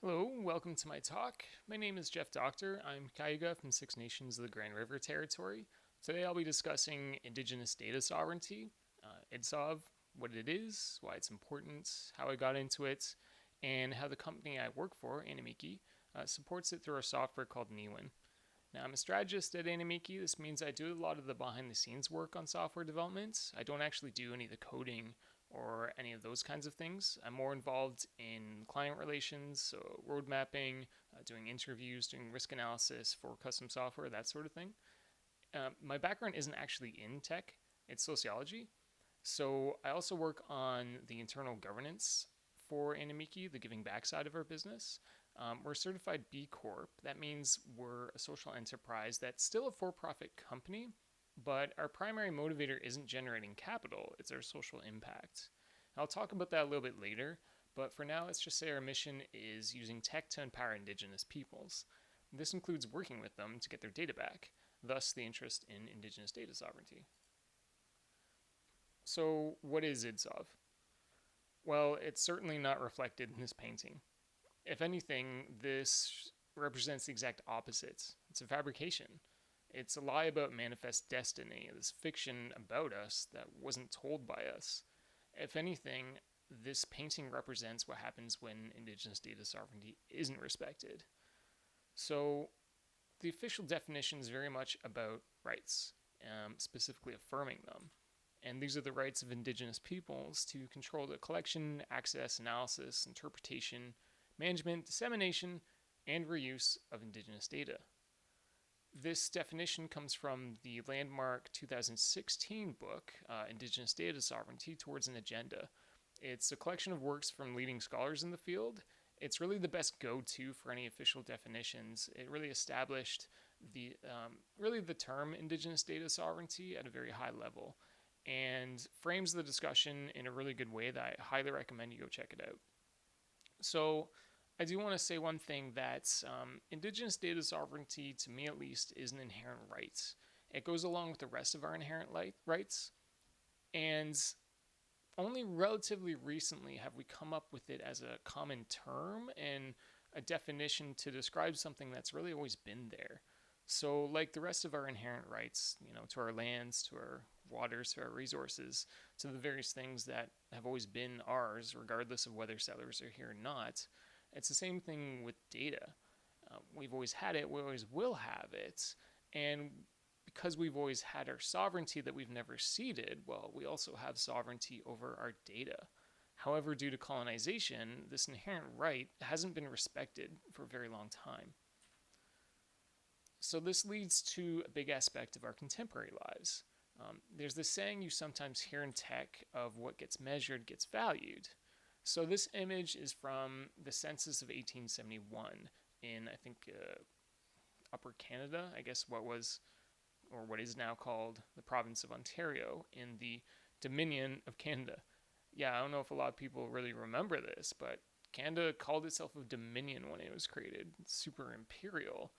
Hello, welcome to my talk. My name is Jeff Doctor. I'm Cayuga from Six Nations of the Grand River Territory. Today I'll be discussing Indigenous Data Sovereignty, ID-Sov, what it is, why it's important, how I got into it, and how the company I work for, Animikii, supports it through our software called Niiwin. Now, I'm a strategist at Animikii. This means I do a lot of the behind the scenes work on software development. I don't actually do any of the coding or any of those kinds of things. I'm more involved in client relations, so road mapping, doing interviews, doing risk analysis for custom software, that sort of thing. My background isn't actually in tech, it's sociology. So I also work on the internal governance for Animikii, the giving back side of our business. We're a certified B Corp. That means we're a social enterprise that's still a for profit company, but our primary motivator isn't generating capital, it's our social impact. I'll talk about that a little bit later, but for now, let's just say our mission is using tech to empower Indigenous peoples. This includes working with them to get their data back, thus, the interest in Indigenous data sovereignty. So, what is ID-Sov? Well, it's certainly not reflected in this painting. If anything, this represents the exact opposite. It's a fabrication. It's a lie about manifest destiny, this fiction about us that wasn't told by us. If anything, this painting represents what happens when Indigenous data sovereignty isn't respected. So, the official definition is very much about rights, specifically affirming them. And these are the rights of Indigenous peoples to control the collection, access, analysis, interpretation, management, dissemination, and reuse of Indigenous data. This definition comes from the landmark 2016 book, Indigenous Data Sovereignty Towards an Agenda. It's a collection of works from leading scholars in the field. It's really the best go-to for any official definitions. It really established the term Indigenous Data Sovereignty at a very high level and frames the discussion in a really good way that I highly recommend you go check it out. So, I do want to say one thing that Indigenous data sovereignty, to me at least, is an inherent right. It goes along with the rest of our inherent rights, and only relatively recently have we come up with it as a common term and a definition to describe something that's really always been there. So, like the rest of our inherent rights, to our lands, to our waters, to our resources, to the various things that have always been ours, regardless of whether settlers are here or not, it's the same thing with data. We've always had it, we always will have it, and because we've always had our sovereignty that we've never ceded, well, we also have sovereignty over our data. However, due to colonization, this inherent right hasn't been respected for a very long time. So this leads to a big aspect of our contemporary lives. There's this saying you sometimes hear in tech of what gets measured gets valued. So this image is from the census of 1871 in, I think, Upper Canada, I guess what is now called the province of Ontario in the Dominion of Canada. Yeah, I don't know if a lot of people really remember this, but Canada called itself a dominion when it was created, super imperial.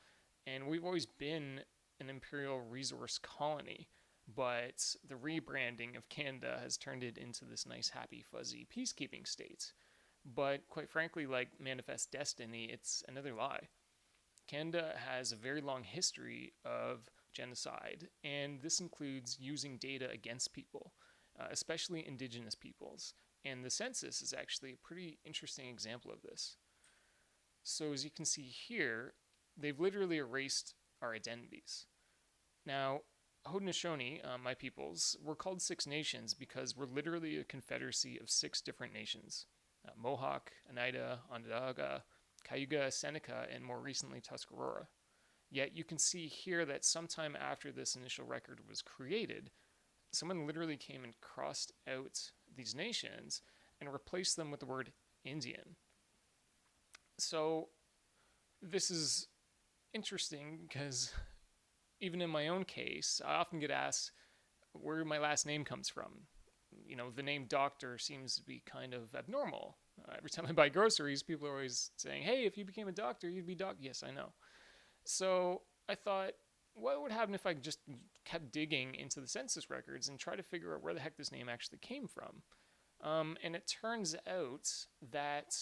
And we've always been an imperial resource colony, but the rebranding of Canada has turned it into this nice, happy, fuzzy peacekeeping state. But quite frankly, like manifest destiny, it's another lie. Canada has a very long history of genocide, and this includes using data against people, especially Indigenous peoples. And the census is actually a pretty interesting example of this. So, as you can see here, they've literally erased our identities. Now, Haudenosaunee, my peoples, were called Six Nations because we're literally a confederacy of 6 different nations: Mohawk, Oneida, Onondaga, Cayuga, Seneca, and more recently Tuscarora. Yet you can see here that sometime after this initial record was created, someone literally came and crossed out these nations and replaced them with the word Indian. So this is interesting because even in my own case, I often get asked where my last name comes from. The name doctor seems to be kind of abnormal. Every time I buy groceries, people are always saying, hey, if you became a doctor, you'd be doc. Yes, I know. So I thought, what would happen if I just kept digging into the census records and try to figure out where the heck this name actually came from? And it turns out that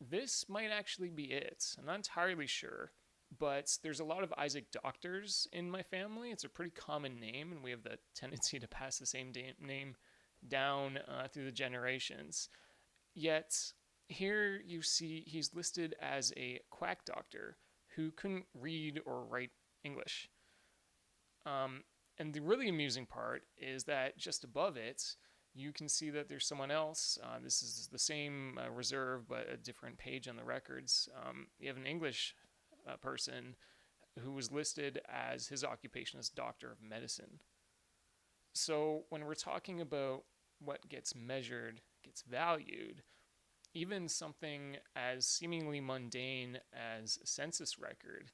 this might actually be it. I'm not entirely sure, but there's a lot of Isaac Doctors in my family. It's a pretty common name, and we have the tendency to pass the same name down through the generations. Yet, here you see he's listed as a quack doctor who couldn't read or write English. Um, and the really amusing part is that just above it, you can see that there's someone else. This is the same reserve, but a different page on the records. You have an English person who was listed as his occupation as Doctor of Medicine. So when we're talking about what gets measured, gets valued, even something as seemingly mundane as a census record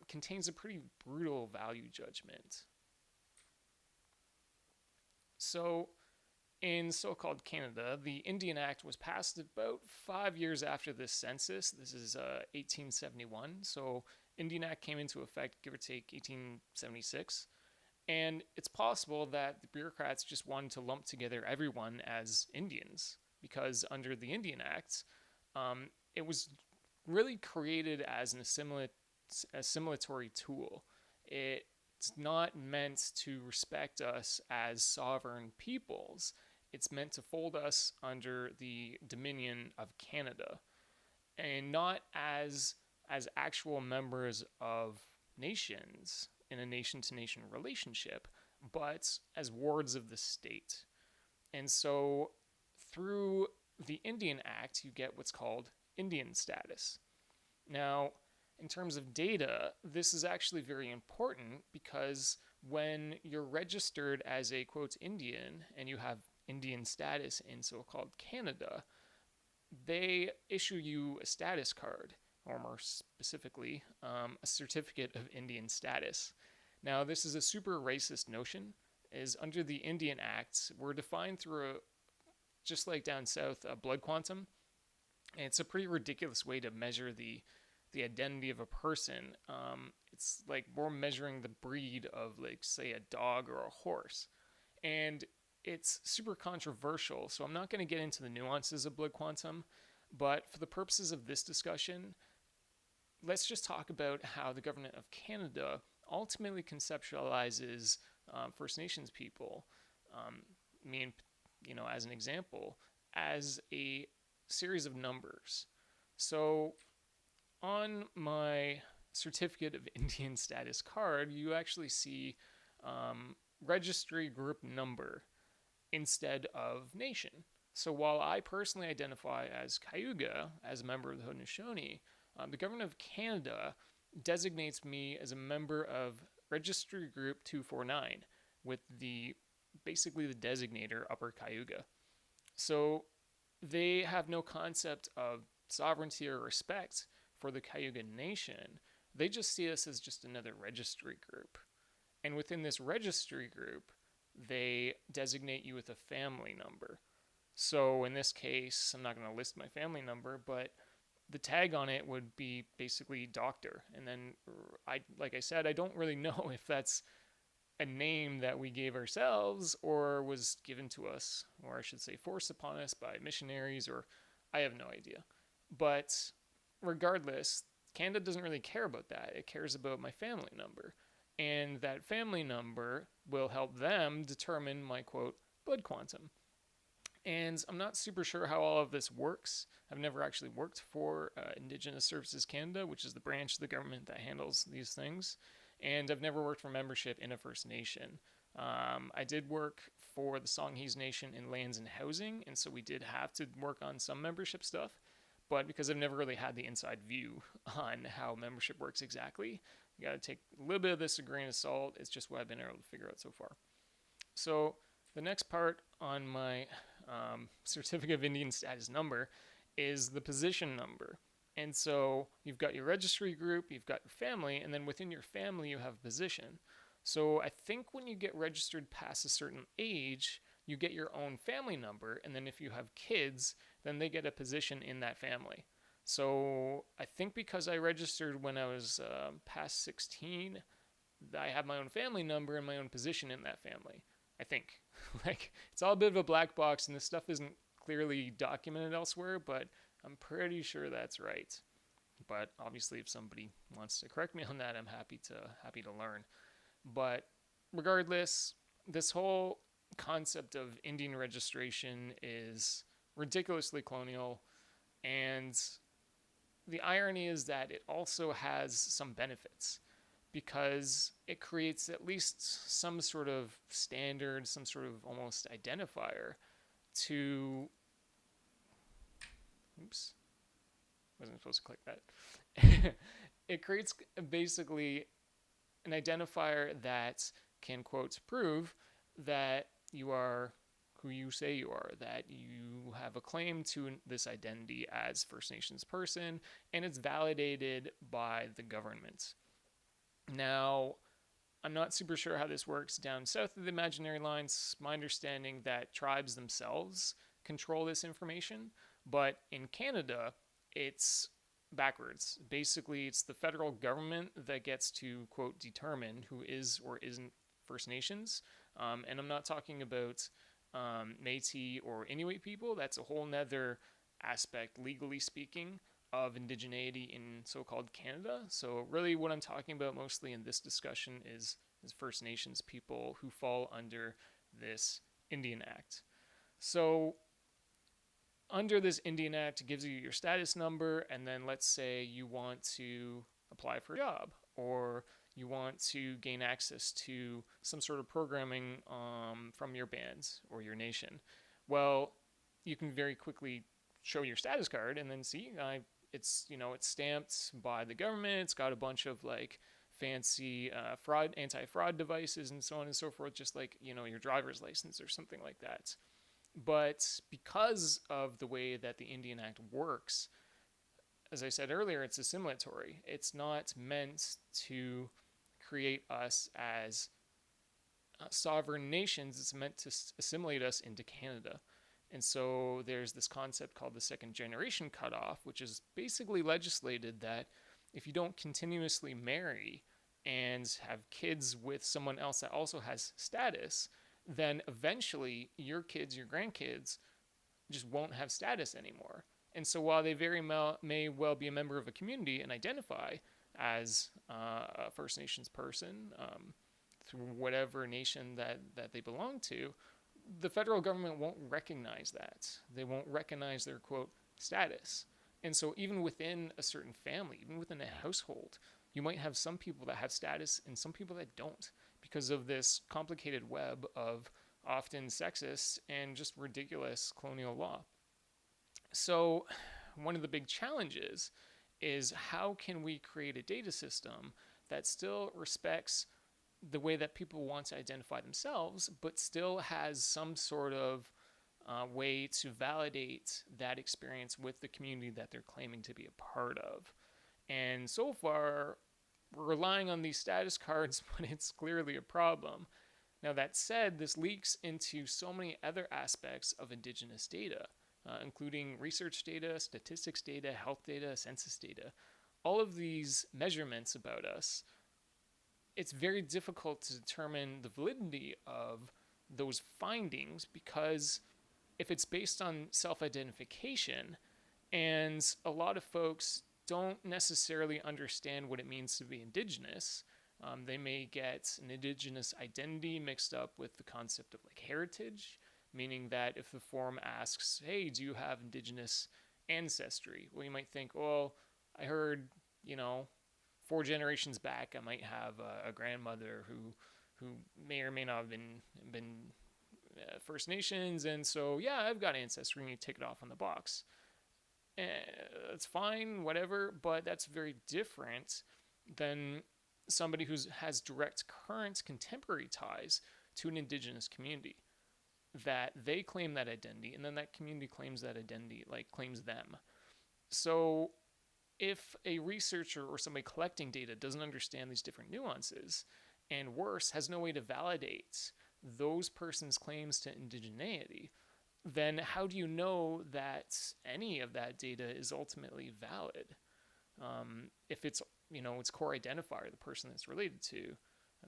contains a pretty brutal value judgment. So, in so-called Canada, the Indian Act was passed about 5 years after this census. This is 1871. So, Indian Act came into effect, give or take, 1876. And it's possible that the bureaucrats just wanted to lump together everyone as Indians, because under the Indian Act, it was really created as an assimilatory tool. It's not meant to respect us as sovereign peoples. It's meant to fold us under the dominion of Canada, and not as actual members of nations in a nation-to-nation relationship, but as wards of the state. And so through the Indian Act, you get what's called Indian status. Now, in terms of data, this is actually very important because when you're registered as a, quote, Indian, and you have Indian status in so-called Canada, they issue you a status card, or more specifically, a certificate of Indian status. Now, this is a super racist notion, is under the Indian Act, we're defined through, just like down south, a blood quantum. And it's a pretty ridiculous way to measure the identity of a person. It's like we're measuring the breed of, like, say, a dog or a horse. And it's super controversial, so I'm not going to get into the nuances of blood quantum, but for the purposes of this discussion, let's just talk about how the government of Canada ultimately conceptualizes First Nations people, as an example, as a series of numbers. So on my certificate of Indian status card, you actually see registry group number instead of nation. So while I personally identify as Cayuga, as a member of the Haudenosaunee, the government of Canada designates me as a member of registry group 249 with basically the designator Upper Cayuga. So they have no concept of sovereignty or respect for the Cayuga Nation. They just see us as just another registry group. And within this registry group, they designate you with a family number. So in this case, I'm not going to list my family number, but the tag on it would be basically doctor. And then, like I said, I don't really know if that's a name that we gave ourselves or was given to us, or I should say forced upon us by missionaries, or I have no idea. But regardless, Canada doesn't really care about that. It cares about my family number. And that family number will help them determine my, quote, blood quantum. And I'm not super sure how all of this works. I've never actually worked for Indigenous Services Canada, which is the branch of the government that handles these things. And I've never worked for membership in a First Nation. I did work for the Songhees Nation in lands and housing, and so we did have to work on some membership stuff. But because I've never really had the inside view on how membership works exactly, you gotta take a little bit of this a grain of salt. It's just what I've been able to figure out so far. So the next part on my certificate of Indian status number is the position number. And so you've got your registry group, you've got your family, and then within your family you have a position. So I think when you get registered past a certain age, you get your own family number, and then if you have kids, then they get a position in that family. So I think because I registered when I was past 16, I have my own family number and my own position in that family. I think. Like, it's all a bit of a black box, and this stuff isn't clearly documented elsewhere, but I'm pretty sure that's right. But obviously, if somebody wants to correct me on that, I'm happy to learn. But regardless, this whole concept of Indian registration is ridiculously colonial, and the irony is that it also has some benefits because it creates at least some sort of standard, some sort of almost identifier to. Oops, wasn't supposed to click that. It creates basically an identifier that can, quote, prove that you are who you say you are, that you have a claim to this identity as First Nations person, and it's validated by the government. Now, I'm not super sure how this works down south of the imaginary lines. My understanding that tribes themselves control this information, but in Canada, it's backwards. Basically, it's the federal government that gets to, quote, determine who is or isn't First Nations. And I'm not talking about Métis or Inuit people. That's a whole nother aspect, legally speaking, of indigeneity in so-called Canada. So really what I'm talking about mostly in this discussion is First Nations people who fall under this Indian Act. So under this Indian Act, it gives you your status number, and then let's say you want to apply for a job, or you want to gain access to some sort of programming from your bands or your nation. Well, you can very quickly show your status card and then see it's stamped by the government. It's got a bunch of like fancy anti-fraud devices and so on and so forth, just like your driver's license or something like that. But because of the way that the Indian Act works, as I said earlier, it's assimilatory. It's not meant to create us as sovereign nations. It's meant to assimilate us into Canada. And so there's this concept called the second generation cutoff, which is basically legislated that if you don't continuously marry and have kids with someone else that also has status, then eventually your kids, your grandkids, just won't have status anymore. And so while they may well be a member of a community and identify as a First Nations person through whatever nation that they belong to, the federal government won't recognize that. They won't recognize their, quote, status. And so even within a certain family, even within a household, you might have some people that have status and some people that don't because of this complicated web of often sexist and just ridiculous colonial law. So one of the big challenges is how can we create a data system that still respects the way that people want to identify themselves, but still has some sort of way to validate that experience with the community that they're claiming to be a part of. And so far, we're relying on these status cards, but it's clearly a problem. Now, that said, this leaks into so many other aspects of Indigenous data, including research data, statistics data, health data, census data. All of these measurements about us, it's very difficult to determine the validity of those findings because if it's based on self-identification, and a lot of folks don't necessarily understand what it means to be Indigenous. They may get an Indigenous identity mixed up with the concept of like heritage, meaning that if the form asks, hey, do you have Indigenous ancestry? Well, you might think, well, I heard, 4 generations back, I might have a grandmother who may or may not have been First Nations, and so yeah, I've got ancestry, and you tick it off on the box. It's fine, whatever, but that's very different than somebody who has direct current contemporary ties to an Indigenous community, that they claim that identity, and then that community claims that identity, like claims them. So if a researcher or somebody collecting data doesn't understand these different nuances, and worse, has no way to validate those persons' claims to indigeneity, then how do you know that any of that data is ultimately valid? If it's, its core identifier, the person it's related to,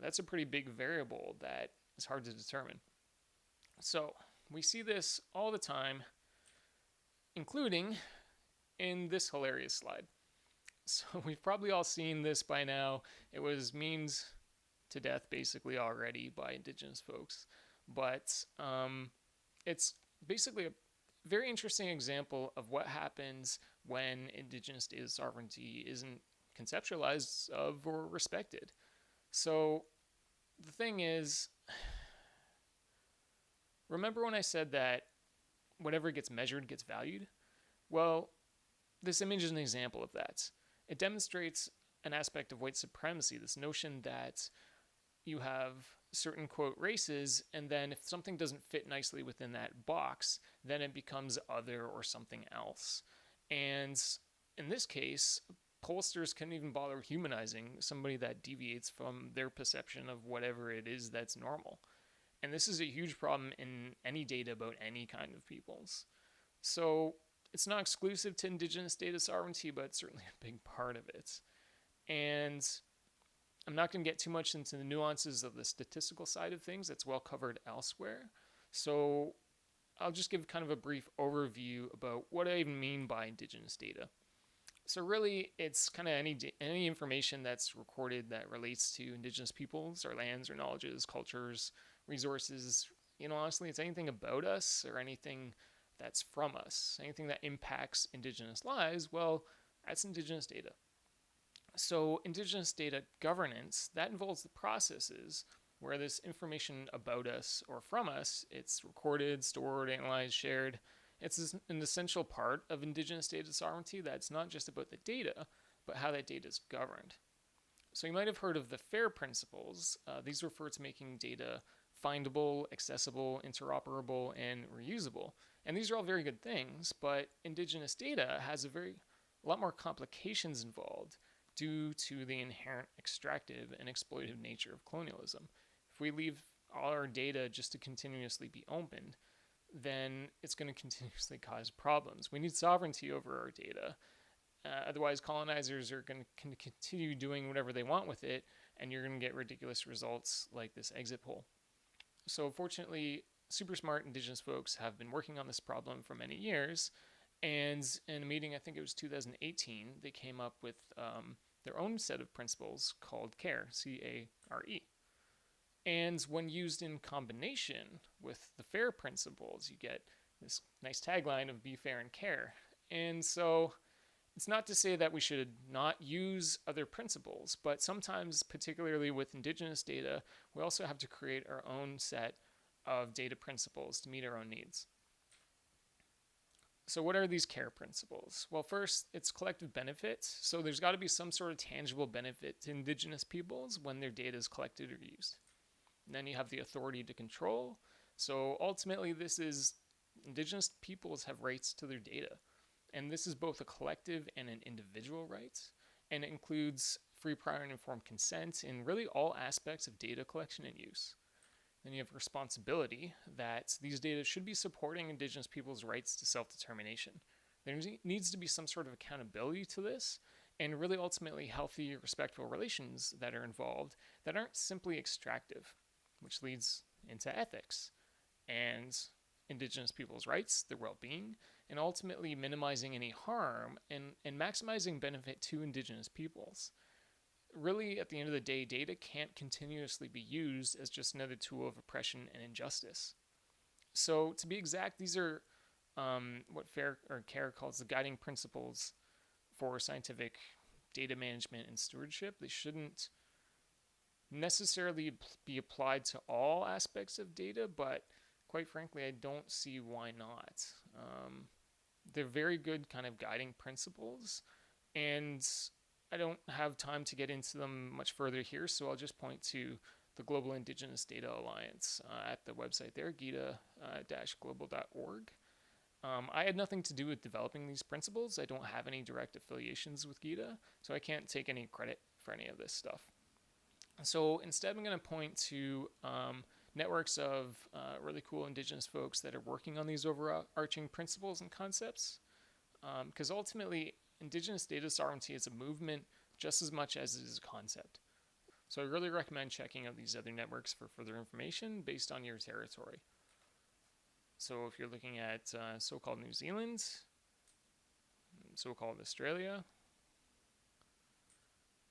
that's a pretty big variable that is hard to determine. So we see this all the time, including in this hilarious slide. So we've probably all seen this by now. It was memed to death basically already by Indigenous folks, but it's basically a very interesting example of what happens when Indigenous data sovereignty isn't conceptualized of or respected. So the thing is, remember when I said that whatever gets measured gets valued? Well, this image is an example of that. It demonstrates an aspect of white supremacy, this notion that you have certain, quote, races, and then if something doesn't fit nicely within that box, then it becomes other or something else. And in this case, pollsters couldn't even bother humanizing somebody that deviates from their perception of whatever it is that's normal. And this is a huge problem in any data about any kind of peoples. So it's not exclusive to Indigenous data sovereignty, but it's certainly a big part of it. And I'm not going to get too much into the nuances of the statistical side of things. That's well covered elsewhere. So I'll just give kind of a brief overview about what I even mean by Indigenous data. So really, it's kind of any information that's recorded that relates to Indigenous peoples, or lands, or knowledges, cultures, resources. Honestly, it's anything about us or anything that's from us. Anything that impacts Indigenous lives, well, that's Indigenous data. So Indigenous data governance, that involves the processes where this information about us or from us, it's recorded, stored, analyzed, shared. It's an essential part of Indigenous data sovereignty that's not just about the data, but how that data is governed. So you might have heard of the FAIR principles. These refer to making data findable, accessible, interoperable, and reusable. And these are all very good things, but Indigenous data has a lot more complications involved due to the inherent extractive and exploitative nature of colonialism. If we leave all our data just to continuously be opened, then it's going to continuously cause problems. We need sovereignty over our data. Otherwise, colonizers are going to continue doing whatever they want with it, and you're going to get ridiculous results like this exit poll. So fortunately, super smart Indigenous folks have been working on this problem for many years, and in a meeting, I think it was 2018, they came up with their own set of principles called CARE, C-A-R-E. And when used in combination with the FAIR principles, you get this nice tagline of be fair and care. And so it's not to say that we should not use other principles, but sometimes, particularly with Indigenous data, we also have to create our own set of data principles to meet our own needs. So what are these CARE principles? Well, first, it's collective benefits. So there's got to be some sort of tangible benefit to Indigenous peoples when their data is collected or used. And then you have the authority to control. So ultimately, this is Indigenous peoples have rights to their data. And this is both a collective and an individual right. And it includes free, prior, and informed consent in really all aspects of data collection and use. Then you have responsibility, that these data should be supporting Indigenous people's rights to self-determination. There needs to be some sort of accountability to this, and really ultimately healthy, respectful relations that are involved that aren't simply extractive, which leads into ethics and Indigenous people's rights, their well-being, and ultimately minimizing any harm and maximizing benefit to Indigenous peoples. Really, at the end of the day, data can't continuously be used as just another tool of oppression and injustice. So, to be exact, these are what FAIR or CARE calls the guiding principles for scientific data management and stewardship. They shouldn't necessarily be applied to all aspects of data, but quite frankly, I don't see why not. They're very good kind of guiding principles, and I don't have time to get into them much further here, so I'll just point to the Global Indigenous Data Alliance at the website there, gita-global.org. I had nothing to do with developing these principles. I don't have any direct affiliations with GITA, so I can't take any credit for any of this stuff. So instead, I'm going to point to networks of really cool Indigenous folks that are working on these overarching principles and concepts, because ultimately, Indigenous data sovereignty is a movement just as much as it is a concept. So I really recommend checking out these other networks for further information based on your territory. So if you're looking at so-called New Zealand, so-called Australia,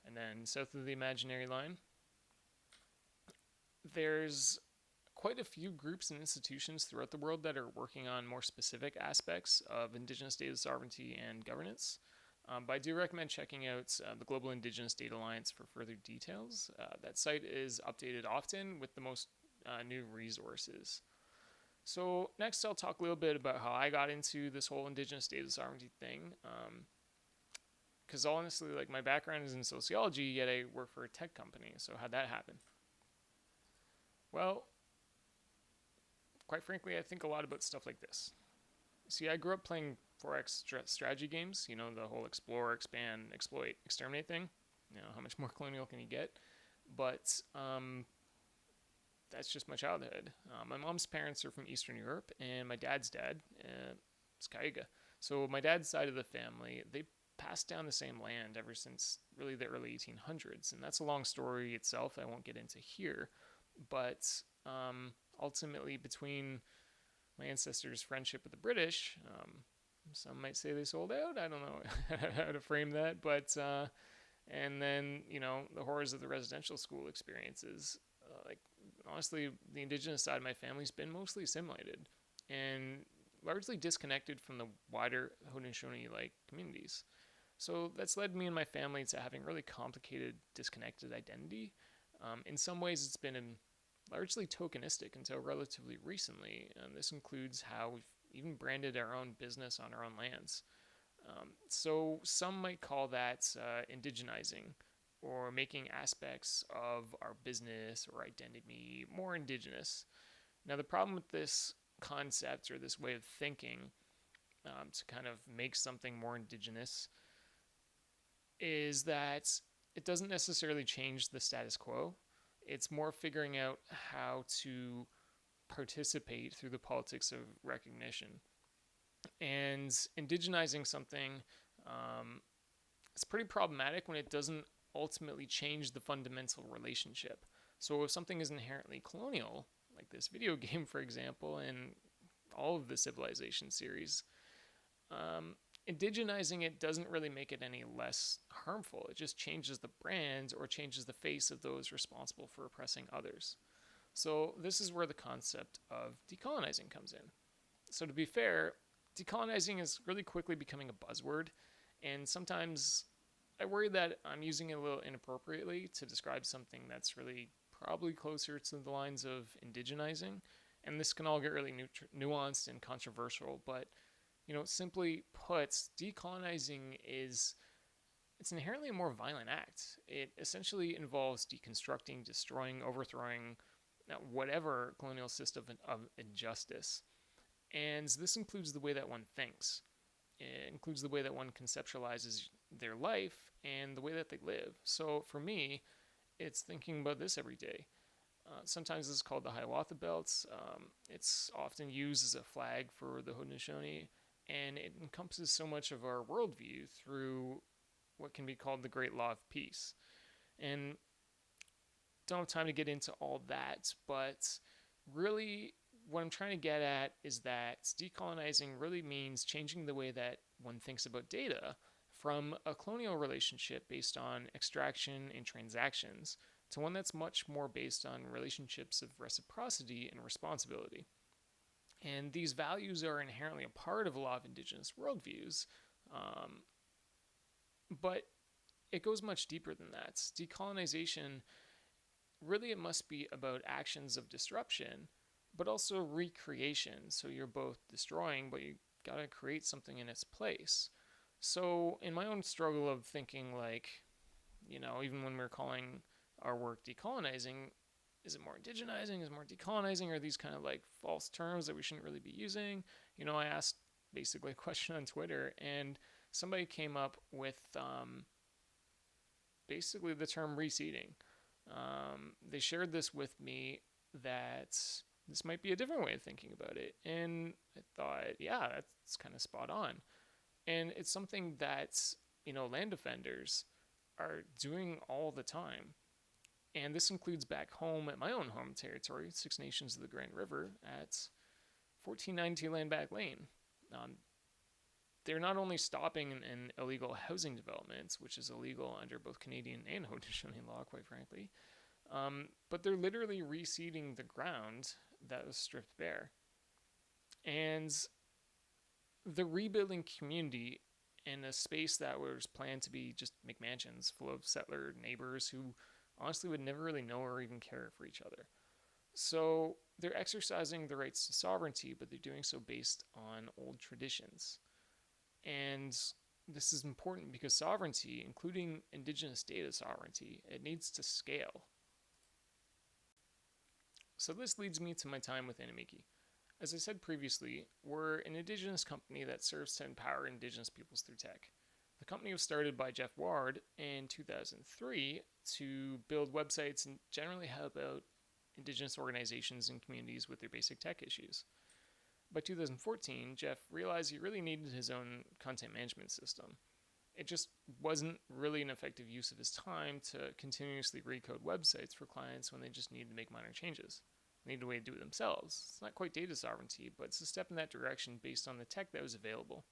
and then south of the imaginary line, there's quite a few groups and institutions throughout the world that are working on more specific aspects of Indigenous data sovereignty and governance. But I do recommend checking out the Global Indigenous Data Alliance for further details. That site is updated often with the most new resources. So next I'll talk a little bit about how I got into this whole Indigenous data sovereignty thing. Because honestly, like, my background is in sociology, yet I work for a tech company. So how'd that happen? Well, quite frankly, I think a lot about stuff like this. See, I grew up playing 4X strategy games, the whole explore, expand, exploit, exterminate thing. How much more colonial can you get? But that's just my childhood. My mom's parents are from Eastern Europe, and my dad's dad is Cayuga. So my dad's side of the family, they passed down the same land ever since really the early 1800s. And that's a long story itself I won't get into here. But ultimately, between my ancestors' friendship with the British, some might say they sold out. I don't know how to frame that. But, and then, the horrors of the residential school experiences. Honestly, the Indigenous side of my family's been mostly assimilated and largely disconnected from the wider Haudenosaunee-like communities. So that's led me and my family to having really complicated, disconnected identity. In some ways, it's been largely tokenistic until relatively recently, and this includes how we've even branded our own business on our own lands. So some might call that indigenizing, or making aspects of our business or identity more indigenous. Now, the problem with this concept or this way of thinking to kind of make something more indigenous is that it doesn't necessarily change the status quo. It's more figuring out how to participate through the politics of recognition. And indigenizing something, it's pretty problematic when it doesn't ultimately change the fundamental relationship. So if something is inherently colonial, like this video game, for example, and all of the Civilization series, indigenizing it doesn't really make it any less harmful. It just changes the brand or changes the face of those responsible for oppressing others. So this is where the concept of decolonizing comes in. So to be fair, decolonizing is really quickly becoming a buzzword, and sometimes I worry that I'm using it a little inappropriately to describe something that's really probably closer to the lines of indigenizing, and this can all get really nuanced and controversial, but simply put, decolonizing it's inherently a more violent act. It essentially involves deconstructing, destroying, overthrowing whatever colonial system of injustice. And this includes the way that one thinks. It includes the way that one conceptualizes their life and the way that they live. So for me, it's thinking about this every day. Sometimes this is called the Hiawatha Belt. It's often used as a flag for the Haudenosaunee, and it encompasses so much of our worldview through what can be called the Great Law of Peace. And don't have time to get into all that, but really what I'm trying to get at is that decolonizing really means changing the way that one thinks about data from a colonial relationship based on extraction and transactions to one that's much more based on relationships of reciprocity and responsibility. And these values are inherently a part of a lot of Indigenous worldviews, but it goes much deeper than that. Decolonization, really, it must be about actions of disruption, but also recreation. So you're both destroying, but you gotta create something in its place. So in my own struggle of thinking, even when we're calling our work decolonizing, is it more indigenizing? Is it more decolonizing? Are these kind of false terms that we shouldn't really be using? I asked basically a question on Twitter, and somebody came up with basically the term reseeding. They shared this with me, that this might be a different way of thinking about it. And I thought, yeah, that's kind of spot on. And it's something that, land defenders are doing all the time. And this includes back home at my own home territory, Six Nations of the Grand River, at 1492 Landback Lane. they're not only stopping an illegal housing developments, which is illegal under both Canadian and Haudenosaunee law, quite frankly, but they're literally reseeding the ground that was stripped bare. And the rebuilding community in a space that was planned to be just McMansions full of settler neighbors who honestly would never really know or even care for each other. So they're exercising the rights to sovereignty, but they're doing so based on old traditions. And this is important because sovereignty, including Indigenous data sovereignty, it needs to scale. So this leads me to my time with Animikii. As I said previously, we're an Indigenous company that serves to empower Indigenous peoples through tech. The company was started by Jeff Ward in 2003 to build websites and generally help out Indigenous organizations and communities with their basic tech issues. By 2014, Jeff realized he really needed his own content management system. It just wasn't really an effective use of his time to continuously recode websites for clients when they just needed to make minor changes. They needed a way to do it themselves. It's not quite data sovereignty, but it's a step in that direction based on the tech that was available.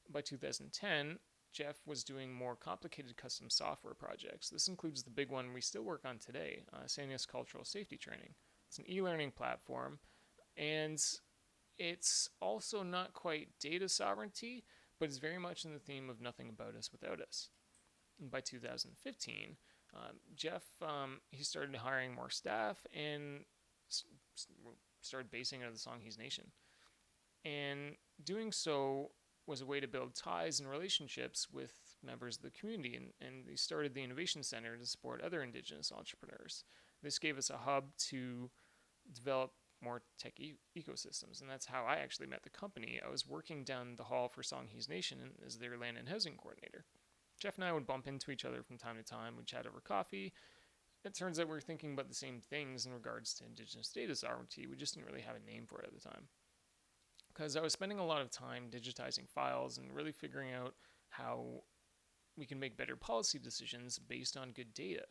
By 2010, Jeff was doing more complicated custom software projects. This includes the big one we still work on today, Sanya's Cultural Safety Training. It's an e-learning platform, and it's also not quite data sovereignty, but it's very much in the theme of nothing about us without us. And by 2015, Jeff, he started hiring more staff and started basing it on the Songhees Nation. And doing so was a way to build ties and relationships with members of the community, and they started the Innovation Center to support other Indigenous entrepreneurs. This gave us a hub to develop more tech ecosystems, and that's how I actually met the company. I was working down the hall for Songhees Nation as their land and housing coordinator. Jeff and I would bump into each other from time to time. We'd chat over coffee. It turns out we were thinking about the same things in regards to Indigenous data sovereignty. We just didn't really have a name for it at the time. Because I was spending a lot of time digitizing files and really figuring out how we can make better policy decisions based on good data.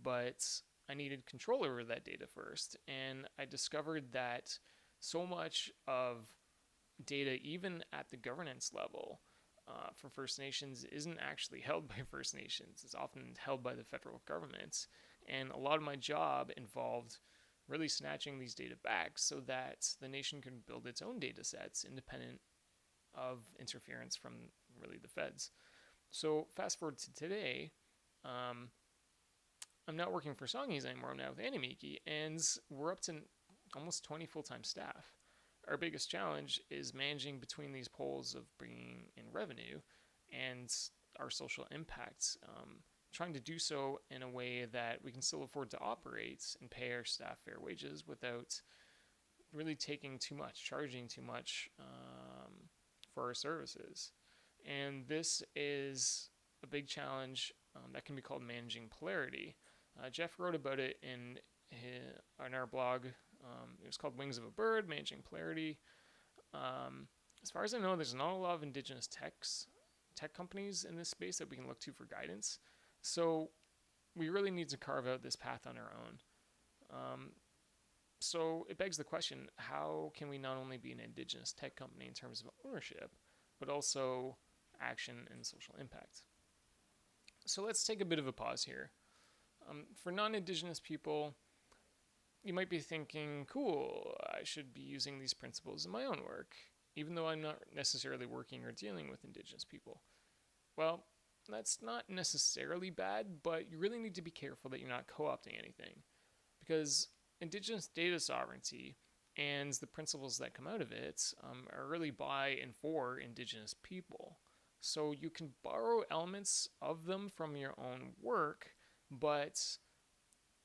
But I needed control over that data first, and I discovered that so much of data, even at the governance level, for First Nations isn't actually held by First Nations. It's often held by the federal government, and a lot of my job involved really snatching these data back so that the nation can build its own data sets independent of interference from really the feds. So fast forward to today, I'm not working for Songhees anymore. I'm now with Animikii, and we're up to almost 20 full-time staff. Our biggest challenge is managing between these poles of bringing in revenue and our social impacts, trying to do so in a way that we can still afford to operate and pay our staff fair wages without really taking too much, charging too much for our services. And this is a big challenge that can be called managing polarity. Jeff wrote about it in our blog. It was called Wings of a Bird, Managing Polarity. As far as I know, there's not a lot of Indigenous tech companies in this space that we can look to for guidance. So we really need to carve out this path on our own. So it begs the question, how can we not only be an Indigenous tech company in terms of ownership, but also action and social impact? So let's take a bit of a pause here. For non-Indigenous people, you might be thinking, cool, I should be using these principles in my own work, even though I'm not necessarily working or dealing with Indigenous people. Well, that's not necessarily bad, but you really need to be careful that you're not co-opting anything, because Indigenous data sovereignty and the principles that come out of it are really by and for Indigenous people. So you can borrow elements of them from your own work, but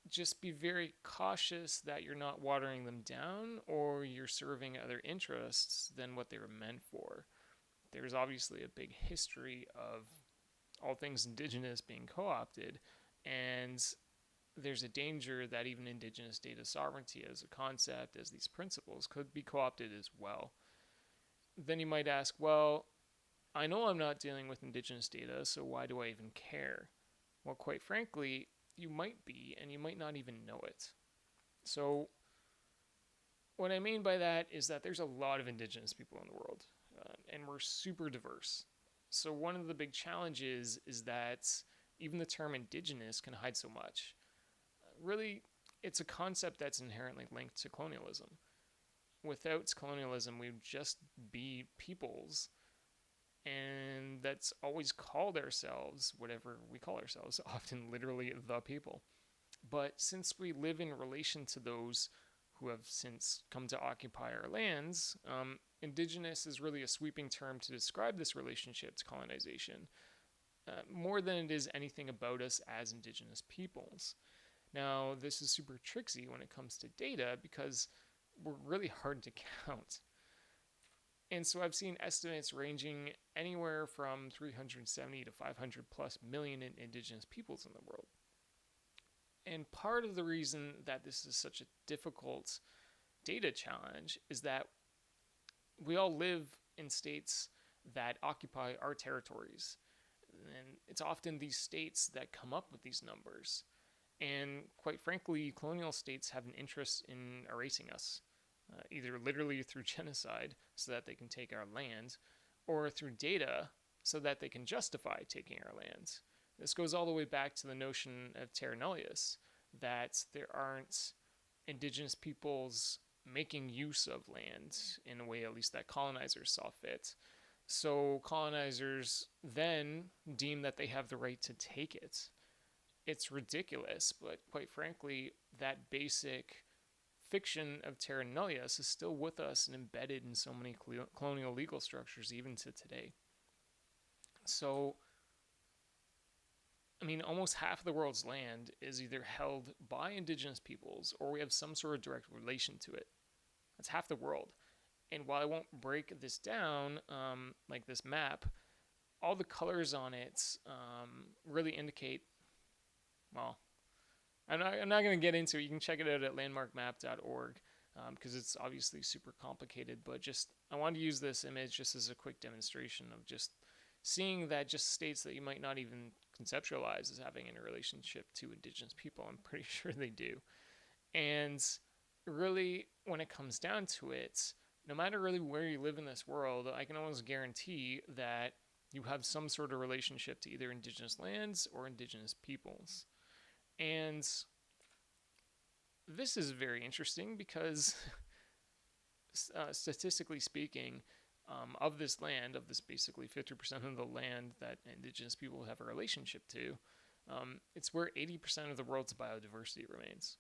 just be very cautious that you're not watering them down or you're serving other interests than what they were meant for. There's obviously a big history of all things Indigenous being co-opted, and there's a danger that even Indigenous data sovereignty as a concept, as these principles, could be co-opted as well. Then you might ask, well, I know I'm not dealing with Indigenous data, so why do I even care? Well, quite frankly, you might be, and you might not even know it. So what I mean by that is that there's a lot of Indigenous people in the world. and we're super diverse. So one of the big challenges is that even the term indigenous can hide so much. Really, it's a concept that's inherently linked to colonialism. Without colonialism, we would just be peoples, and that's always called ourselves whatever we call ourselves, often literally the people. But since we live in relation to those who have since come to occupy our lands, indigenous is really a sweeping term to describe this relationship to colonization, more than it is anything about us as indigenous peoples. Now, this is super tricksy when it comes to data because we're really hard to count. And so I've seen estimates ranging anywhere from 370 to 500 plus million indigenous peoples in the world. And part of the reason that this is such a difficult data challenge is that we all live in states that occupy our territories. And it's often these states that come up with these numbers. And quite frankly, colonial states have an interest in erasing us, either literally through genocide so that they can take our land, or through data so that they can justify taking our land. This goes all the way back to the notion of terra nullius, that there aren't indigenous peoples making use of land in a way at least that colonizers saw fit. So colonizers then deem that they have the right to take it. It's ridiculous, but quite frankly, that basic fiction of terra nullius is still with us and embedded in so many colonial legal structures even to today. So, I mean, almost half of the world's land is either held by indigenous peoples or we have some sort of direct relation to it. That's half the world. And while I won't break this down, like this map, all the colors on it really indicate, well, I'm not going to get into it. You can check it out at landmarkmap.org because it's obviously super complicated. But just I wanted to use this image just as a quick demonstration of just seeing that just states that you might not even conceptualize as having any relationship to indigenous people. I'm pretty sure they do. And really, when it comes down to it, no matter really where you live in this world, I can almost guarantee that you have some sort of relationship to either indigenous lands or indigenous peoples. And this is very interesting because statistically speaking, of this land, of this basically 50% of the land that indigenous people have a relationship to, it's where 80% of the world's biodiversity remains.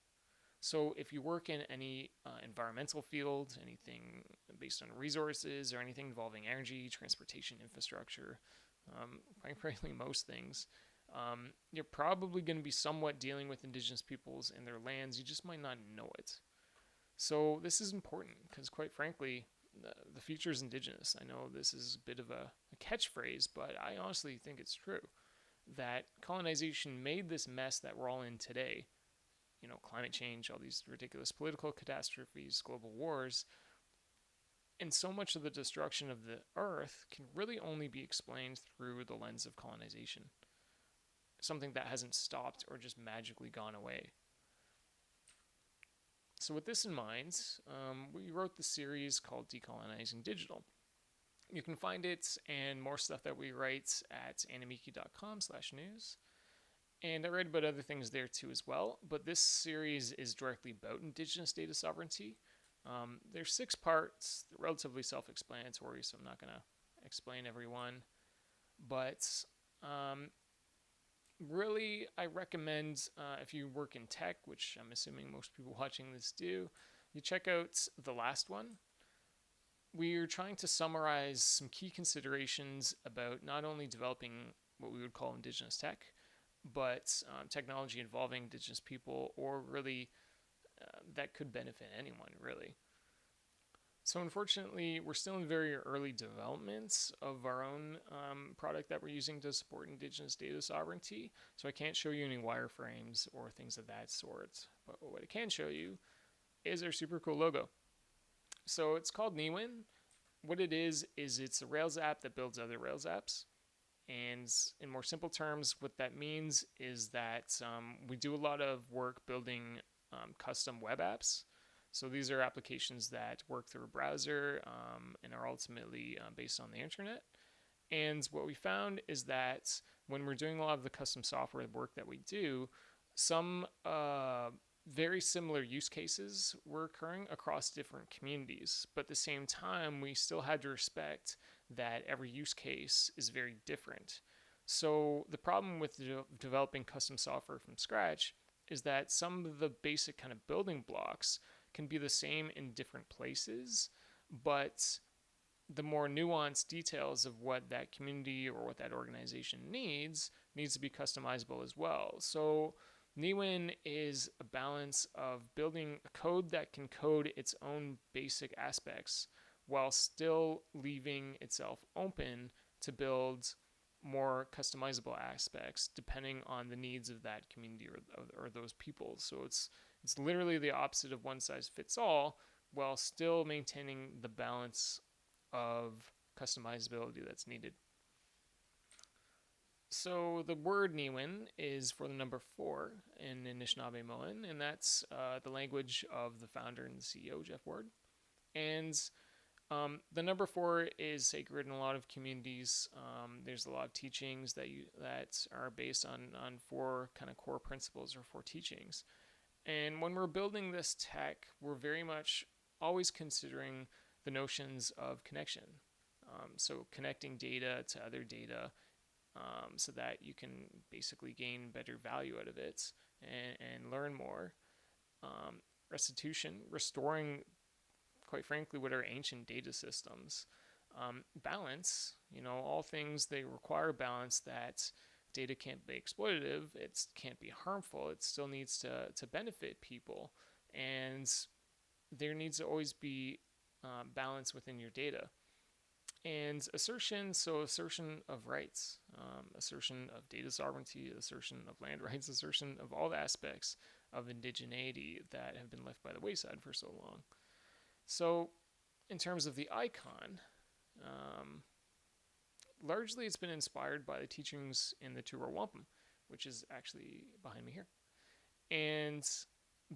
So if you work in any environmental field, anything based on resources or anything involving energy, transportation, infrastructure, quite frankly, most things, you're probably going to be somewhat dealing with indigenous peoples and their lands. You just might not know it. So this is important because, quite frankly, the future is indigenous. I know this is a bit of a catchphrase, but I honestly think it's true that colonization made this mess that we're all in today, climate change, all these ridiculous political catastrophes, global wars, and so much of the destruction of the earth can really only be explained through the lens of colonization. Something that hasn't stopped or just magically gone away. So with this in mind, we wrote the series called Decolonizing Digital. You can find it and more stuff that we write at animikii.com/news. And I write about other things there too as well. But this series is directly about Indigenous data sovereignty. There's 6 parts. They're relatively self-explanatory, so I'm not going to explain every one. But really, I recommend if you work in tech, which I'm assuming most people watching this do, you check out the last one. We're trying to summarize some key considerations about not only developing what we would call indigenous tech, but technology involving indigenous people, or really that could benefit anyone, really. So unfortunately, we're still in very early developments of our own product that we're using to support Indigenous data sovereignty. So I can't show you any wireframes or things of that sort. But what I can show you is our super cool logo. So it's called Niiwin. What it is it's a Rails app that builds other Rails apps. And in more simple terms, what that means is that we do a lot of work building custom web apps. So these are applications that work through a browser and are ultimately based on the internet. And what we found is that when we're doing a lot of the custom software work that we do, some very similar use cases were occurring across different communities. But at the same time, we still had to respect that every use case is very different. So the problem with developing custom software from scratch is that some of the basic kind of building blocks can be the same in different places, but the more nuanced details of what that community or what that organization needs to be customizable as well. So Niiwin is a balance of building a code that can code its own basic aspects while still leaving itself open to build more customizable aspects depending on the needs of that community or those people. So it's literally the opposite of one size fits all while still maintaining the balance of customizability that's needed. So the word Niiwin is for the number 4 in Anishinaabe-Moan, and that's the language of the founder and the CEO, Jeff Ward. And the number 4 is sacred in a lot of communities. There's a lot of teachings that are based on 4 kind of core principles or 4 teachings. And when we're building this tech, we're very much always considering the notions of connection. So connecting data to other data so that you can basically gain better value out of it and learn more. Restitution, restoring, quite frankly, what are ancient data systems. Balance, all things, they require balance, that data can't be exploitative, it can't be harmful, it still needs to benefit people. And there needs to always be balance within your data. And assertion, so assertion of rights, assertion of data sovereignty, assertion of land rights, assertion of all the aspects of indigeneity that have been left by the wayside for so long. So in terms of the icon, largely it's been inspired by the teachings in the Turo Wampum, which is actually behind me here. And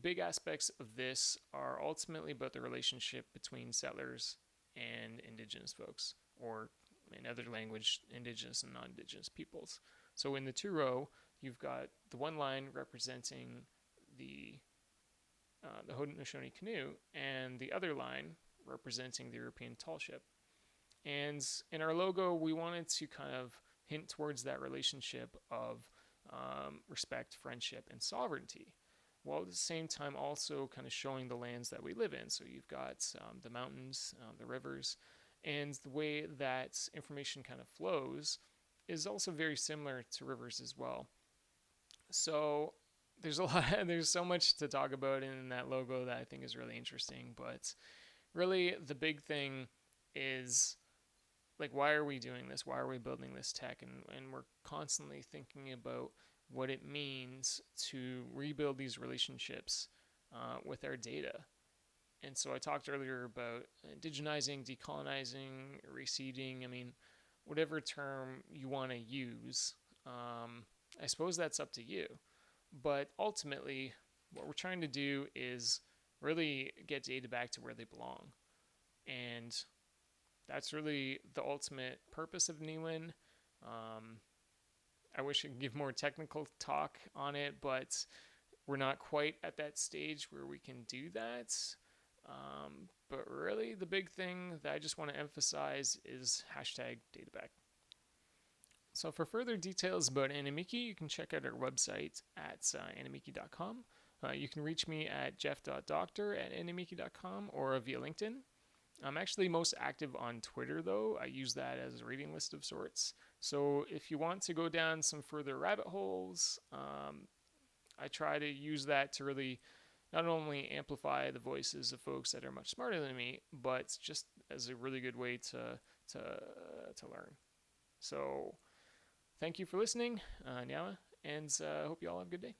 big aspects of this are ultimately about the relationship between settlers and indigenous folks, or in other language, indigenous and non-indigenous peoples. So in the Turo, you've got the one line representing the Haudenosaunee canoe, and the other line representing the European tall ship. And in our logo, we wanted to kind of hint towards that relationship of respect, friendship, and sovereignty, while at the same time also kind of showing the lands that we live in. So you've got the mountains, the rivers, and the way that information kind of flows is also very similar to rivers as well. So there's so much to talk about in that logo that I think is really interesting, but really the big thing is, like, why are we doing this? Why are we building this tech? And we're constantly thinking about what it means to rebuild these relationships with our data. And so I talked earlier about indigenizing, decolonizing, reseeding. I mean, whatever term you want to use, I suppose that's up to you. But ultimately, what we're trying to do is really get data back to where they belong. And that's really the ultimate purpose of Niiwin. I wish I could give more technical talk on it, but we're not quite at that stage where we can do that. But really, the big thing that I just want to emphasize is #databack. So for further details about Animikii, you can check out our website at animikii.com. You can reach me at jeff.doctor@animikii.com or via LinkedIn. I'm actually most active on Twitter, though. I use that as a reading list of sorts. So if you want to go down some further rabbit holes, I try to use that to really not only amplify the voices of folks that are much smarter than me, but just as a really good way to learn. So thank you for listening, Niiwin, and I hope you all have a good day.